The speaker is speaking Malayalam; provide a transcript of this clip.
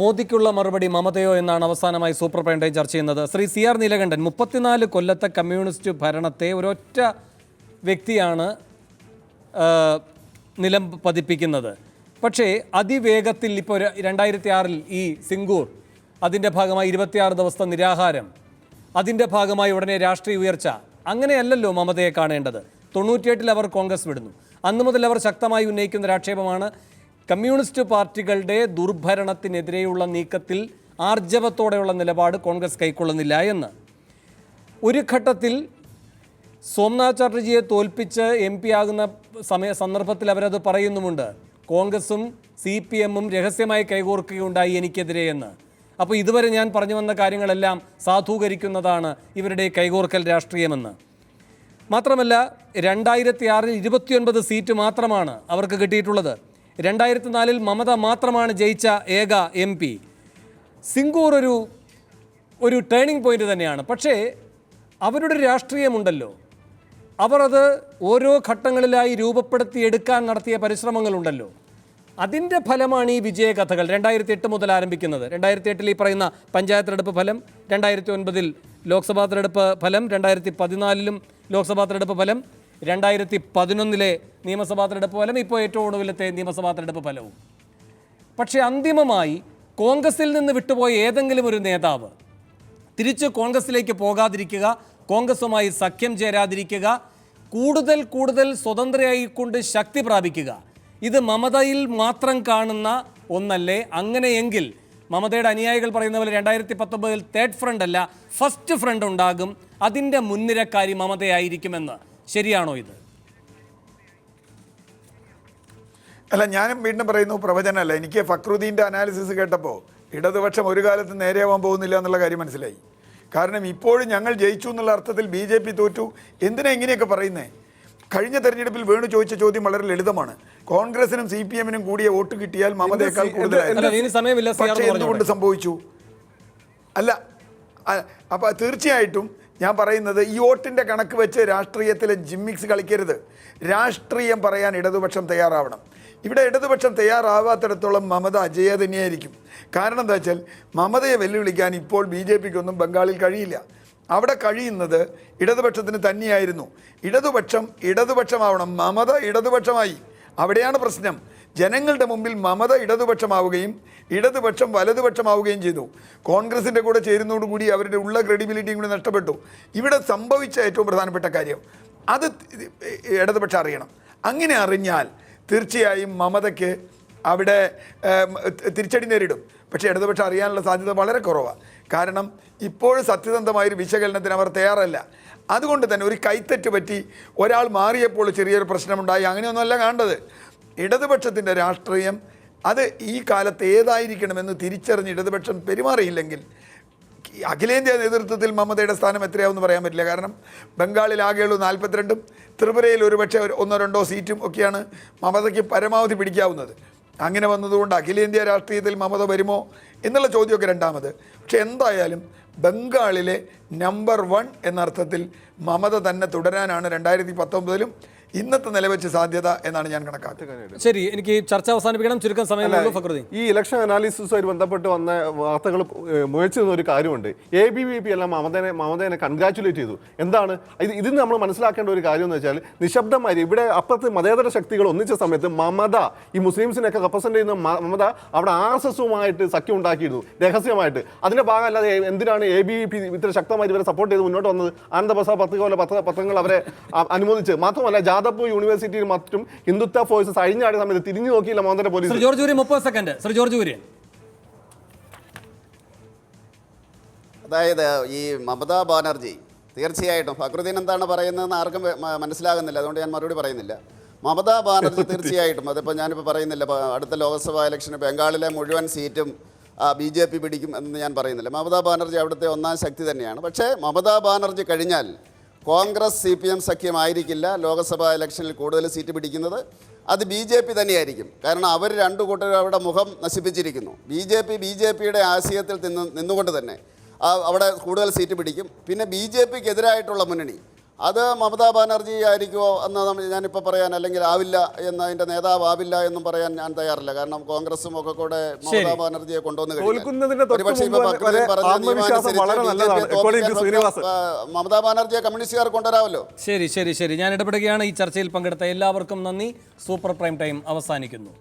മോദിക്കുള്ള മറുപടി മമതയോ എന്നാണ് അവസാനമായി സൂപ്പർ പ്രൈം ടൈം ചർച്ച ചെയ്യുന്നത്. ശ്രീ CR നീലകണ്ഠൻ, 34 കൊല്ലത്തെ കമ്മ്യൂണിസ്റ്റ് ഭരണത്തെ ഒരൊറ്റ വ്യക്തിയാണ് നിലം പതിപ്പിക്കുന്നത്. പക്ഷേ അതിവേഗത്തിൽ ഇപ്പോൾ 2006 ഈ സിംഗൂർ, അതിൻ്റെ ഭാഗമായി 26 ദിവസത്തെ നിരാഹാരം, അതിൻ്റെ ഭാഗമായി ഉടനെ രാഷ്ട്രീയ ഉയർച്ച, അങ്ങനെയല്ലല്ലോ മമതയെ കാണേണ്ടത്. 98 അവർ കോൺഗ്രസ് വിടുന്നു. അന്നു മുതൽ അവർ ശക്തമായി ഉന്നയിക്കുന്ന ഒരാക്ഷേപമാണ് കമ്മ്യൂണിസ്റ്റ് പാർട്ടികളുടെ ദുർഭരണത്തിനെതിരെയുള്ള നീക്കത്തിൽ ആർജവത്തോടെയുള്ള നിലപാട് കോൺഗ്രസ് കൈക്കൊള്ളുന്നില്ല എന്ന്. ഒരു ഘട്ടത്തിൽ സോംനാഥ് ചാറ്റർജിയെ തോൽപ്പിച്ച് MP ആകുന്ന സന്ദർഭത്തിൽ അവരത് പറയുന്നുമുണ്ട്. കോൺഗ്രസും CPM-ഉം രഹസ്യമായി കൈകോർക്കുകയുണ്ടായി എനിക്കെതിരെ എന്ന്. അപ്പോൾ ഇതുവരെ ഞാൻ പറഞ്ഞു വന്ന കാര്യങ്ങളെല്ലാം സാധൂകരിക്കുന്നതാണ് ഇവരുടെ കൈകോർക്കൽ രാഷ്ട്രീയമെന്ന്. മാത്രമല്ല 2006 29 സീറ്റ് മാത്രമാണ് അവർക്ക് കിട്ടിയിട്ടുള്ളത്. 2004 മമത മാത്രമാണ് ജയിച്ച ഏക MP. സിംഗൂർ ഒരു ടേണിംഗ് പോയിന്റ് തന്നെയാണ്. പക്ഷേ അവരുടെ രാഷ്ട്രീയമുണ്ടല്ലോ, അവർ അത് ഓരോ ഘട്ടങ്ങളിലായി രൂപപ്പെടുത്തിയെടുക്കാൻ നടത്തിയ പരിശ്രമങ്ങളുണ്ടല്ലോ, അതിൻ്റെ ഫലമാണ് ഈ വിജയകഥകൾ 2008 മുതൽ ആരംഭിക്കുന്നത്. 2008 ഈ പറയുന്ന പഞ്ചായത്ത് തെരഞ്ഞെടുപ്പ് ഫലം, 2009 ലോക്സഭാ തെരഞ്ഞെടുപ്പ് ഫലം, 2014 ലോക്സഭാ തെരഞ്ഞെടുപ്പ് ഫലം, 2011 നിയമസഭാ തെരഞ്ഞെടുപ്പ് ഫലം, ഇപ്പോൾ ഏറ്റവും ഒടുവിലത്തെ നിയമസഭാ തെരഞ്ഞെടുപ്പ് ഫലവും. പക്ഷേ അന്തിമമായി കോൺഗ്രസിൽ നിന്ന് വിട്ടുപോയ ഏതെങ്കിലും ഒരു നേതാവ് തിരിച്ച് കോൺഗ്രസിലേക്ക് പോകാതിരിക്കുക, കോൺഗ്രസുമായി സഖ്യം ചേരാതിരിക്കുക, കൂടുതൽ സ്വതന്ത്രയായിക്കൊണ്ട് ശക്തി പ്രാപിക്കുക, ഇത് മമതയിൽ മാത്രം കാണുന്ന ഒന്നല്ലേ? അങ്ങനെയെങ്കിൽ മമതയുടെ അനുയായികൾ പറയുന്ന പോലെ 2019 തേർഡ് ഫ്രണ്ട് അല്ല, ഫസ്റ്റ് ഫ്രണ്ട് ഉണ്ടാകും, അതിൻ്റെ മുൻനിരക്കാരി മമതയായിരിക്കുമെന്ന്. ശരിയാണോ ഇത്? അല്ല, ഞാനും വീണ്ടും പറയുന്നു, പ്രവചനമല്ല. എനിക്ക് ഫക്രുദ്ദീൻ്റെ അനാലിസിസ് കേട്ടപ്പോൾ ഇടതുപക്ഷം ഒരു കാലത്ത് നേരെയാവാൻ പോകുന്നില്ല എന്നുള്ള കാര്യം മനസ്സിലായി. കാരണം ഇപ്പോഴും ഞങ്ങൾ ജയിച്ചു എന്നുള്ള അർത്ഥത്തിൽ BJP തോറ്റു. എന്തിനാ ഇങ്ങനെയൊക്കെ പറയുന്നത്? കഴിഞ്ഞ തെരഞ്ഞെടുപ്പിൽ വേണു ചോദിച്ച ചോദ്യം വളരെ ലളിതമാണ്. കോൺഗ്രസിനും CPM-നും കൂടിയ വോട്ട് കിട്ടിയാൽ മമതയേക്കാൾ കൂടുതലായിരുന്നു. പക്ഷേ എന്തുകൊണ്ട് സംഭവിച്ചു? അല്ല, അപ്പോൾ തീർച്ചയായിട്ടും ഞാൻ പറയുന്നത് ഈ വോട്ടിൻ്റെ കണക്ക് വെച്ച് രാഷ്ട്രീയത്തിലെ ജിമ്മിക്സ് കളിക്കരുത്. രാഷ്ട്രീയം പറയാൻ ഇടതുപക്ഷം തയ്യാറാവണം. ഇവിടെ ഇടതുപക്ഷം തയ്യാറാവാത്തിടത്തോളം മമത അജയ തന്നെയായിരിക്കും. കാരണം എന്താ വെച്ചാൽ മമതയെ വെല്ലുവിളിക്കാൻ ഇപ്പോൾ BJP-ക്കൊന്നും ബംഗാളിൽ കഴിയില്ല. അവിടെ കഴിയുന്നത് ഇടതുപക്ഷത്തിന് തന്നെയായിരുന്നു. ഇടതുപക്ഷമാവണം, മമത ഇടതുപക്ഷമായി. അവിടെയാണ് പ്രശ്നം. ജനങ്ങളുടെ മുമ്പിൽ മമത ഇടതുപക്ഷമാവുകയും ഇടതുപക്ഷം വലതുപക്ഷമാവുകയും ചെയ്തു. കോൺഗ്രസിൻ്റെ കൂടെ ചേരുന്നതോടുകൂടി അവരുടെ ഉള്ള ക്രെഡിബിലിറ്റിയും കൂടി നഷ്ടപ്പെട്ടു. ഇവിടെ സംഭവിച്ച ഏറ്റവും പ്രധാനപ്പെട്ട കാര്യം അത് ഇടതുപക്ഷം അറിയണം. അങ്ങനെ അറിഞ്ഞാൽ തീർച്ചയായും മമതയ്ക്ക് അവിടെ തിരിച്ചടി നേരിടും. പക്ഷേ ഇടതുപക്ഷം അറിയാനുള്ള സാധ്യത വളരെ കുറവാണ്. കാരണം ഇപ്പോഴും സത്യസന്ധമായൊരു വിശകലനത്തിന് അവർ തയ്യാറല്ല. അതുകൊണ്ട് തന്നെ ഒരു കൈത്തെറ്റ് പറ്റി ഒരാൾ മാറിയപ്പോൾ ചെറിയൊരു പ്രശ്നമുണ്ടായി, അങ്ങനെയൊന്നുമല്ല കാണേണ്ടത്. ഇടതുപക്ഷത്തിൻ്റെ രാഷ്ട്രീയം അത് ഈ കാലത്ത് ഏതായിരിക്കണമെന്ന് തിരിച്ചറിഞ്ഞ് ഇടതുപക്ഷം പെരുമാറിയില്ലെങ്കിൽ അഖിലേന്ത്യാ നേതൃത്വത്തിൽ മമതയുടെ സ്ഥാനം എത്രയാവുമെന്ന് പറയാൻ പറ്റില്ല. കാരണം ബംഗാളിൽ ആകെയുള്ളൂ 42-ഉം ത്രിപുരയിൽ ഒരുപക്ഷെ 1-2 സീറ്റും ഒക്കെയാണ് മമതയ്ക്ക് പരമാവധി പിടിക്കാവുന്നത്. അങ്ങനെ വന്നതുകൊണ്ട് അഖിലേന്ത്യാ രാഷ്ട്രീയത്തിൽ മമത വരുമോ എന്നുള്ള ചോദ്യമൊക്കെ രണ്ടാമത്. പക്ഷെ എന്തായാലും ബംഗാളിലെ നമ്പർ 1 എന്നർത്ഥത്തിൽ മമത തന്നെ തുടരാനാണ് 2019-ലും ഇന്നത്തെ നിലവെച്ച് സാധ്യത എന്നാണ് ഞാൻ കണക്കാക്കുന്നത്. ശരി, എനിക്ക് ചർച്ച അവസാനിപ്പിക്കണം, ചുരുക്കം സമയമുള്ളൂ. ഫക്രുദ്ദീൻ, ഈ ഇലക്ഷൻ അനാലിസിസുമായി ബന്ധപ്പെട്ട് വന്ന വാർത്തകൾ മുയച്ചു നിന്ന ഒരു കാര്യമുണ്ട്. ABVP എല്ലാം മമതയെ കൺഗ്രാറ്റുലേറ്റ് ചെയ്തു. എന്താണ് ഇത് നമ്മൾ മനസ്സിലാക്കേണ്ട ഒരു കാര്യം എന്ന് വെച്ചാൽ, നിശബ്ദമായി ഇവിടെ അപ്പുറത്ത് മതേതര ശക്തികൾ ഒന്നിച്ച സമയത്ത് മമത ഈ മുസ്ലിംസിനെയൊക്കെ റെപ്രസെന്റ് ചെയ്യുന്ന മമത അവിടെ RSS-ഉമായിട്ട് സഖ്യം ഉണ്ടാക്കിയിരുന്നു രഹസ്യമായിട്ട്. അതിന്റെ ഭാഗമല്ലാതെ എന്തിനാണ് ABVP ഇത്ര ശക്തമായി ഇവരെ സപ്പോർട്ട് ചെയ്ത് മുന്നോട്ട് വന്നത്? ആനന്ദപ്രസാദ് പത്രിക പോലെ പത്രങ്ങൾ അവരെ അനുമോദിച്ച്. മാത്രമല്ല ജാദവ്പൂർ യൂണിവേഴ്സിറ്റിയിൽ മറ്റും ഹിന്ദുത്വ ഫോഴ്സസ് അഴിഞ്ഞാടിയ സമയത്ത് തിരിഞ്ഞു നോക്കിയില്ല മമതയുടെ പോലീസ്. ശ്രീ ജോർജ് കുര്യൻ 30 സെക്കൻഡ്. ശ്രീ ജോർജ് കുര്യൻ, അതായത് ഈ മമതാ ബാനർജി തീർച്ചയായിട്ടും ഫക്രുദ്ദീൻ എന്താണ് പറയുന്നതെന്ന് ആർക്കും മനസ്സിലാകുന്നില്ല, അതുകൊണ്ട് ഞാൻ മറുപടി പറയുന്നില്ല. മമതാ ബാനർജി തീർച്ചയായിട്ടും അതിപ്പോൾ ഞാനിപ്പോൾ പറയുന്നില്ല, അടുത്ത ലോക്സഭാ ഇലക്ഷന് ബംഗാളിലെ മുഴുവൻ സീറ്റും BJP പിടിക്കും എന്ന് ഞാൻ പറയുന്നില്ല. മമതാ ബാനർജി അവിടുത്തെ ഒന്നാം ശക്തി തന്നെയാണ്. പക്ഷേ മമതാ ബാനർജി കഴിഞ്ഞാൽ കോൺഗ്രസ് CPM സഖ്യമായിരിക്കില്ല ലോക്സഭാ ഇലക്ഷനിൽ കൂടുതൽ സീറ്റ് പിടിക്കുന്നത്. അത് BJP തന്നെയായിരിക്കും. കാരണം അവർ രണ്ടു കൂട്ടരും അവിടെ മുഖം നശിപ്പിച്ചിരിക്കുന്നു. BJPയുടെ ആശയത്തിൽ നിന്നുകൊണ്ട് തന്നെ അവിടെ കൂടുതൽ സീറ്റ് പിടിക്കും. പിന്നെ BJPക്കെതിരായിട്ടുള്ള മുന്നണി അത് മമതാ ബാനർജി ആയിരിക്കുമോ എന്ന് ഞാനിപ്പോൾ പറയാൻ, അല്ലെങ്കിൽ ആവില്ല എന്ന്, അതിൻ്റെ നേതാവ് ആവില്ല എന്നും പറയാൻ ഞാൻ തയ്യാറില്ല. കാരണം കോൺഗ്രസും ഒക്കെ കൂടെ മമതാ ബാനർജിയെ കൊണ്ടുവന്ന് തോൽക്കുന്നതിന്റെ തൊട്ട് മുമ്പ് വരെ ആത്മവിശ്വാസം വളരെ നല്ലതാണ്. അക്കോർഡിംഗ് ടു ശ്രീനിവാസൻ, മമതാ ബാനർജിയെ കമ്മ്യൂണിസ്റ്റുകാർ കൊണ്ടുവരാമല്ലോ. ശരി ശരി ശരി, ഞാൻ ഇടപെടുകയാണ്. ഈ ചർച്ചയിൽ പങ്കെടുത്ത എല്ലാവർക്കും നന്ദി. സൂപ്പർ പ്രൈം ടൈം അവസാനിക്കുന്നു.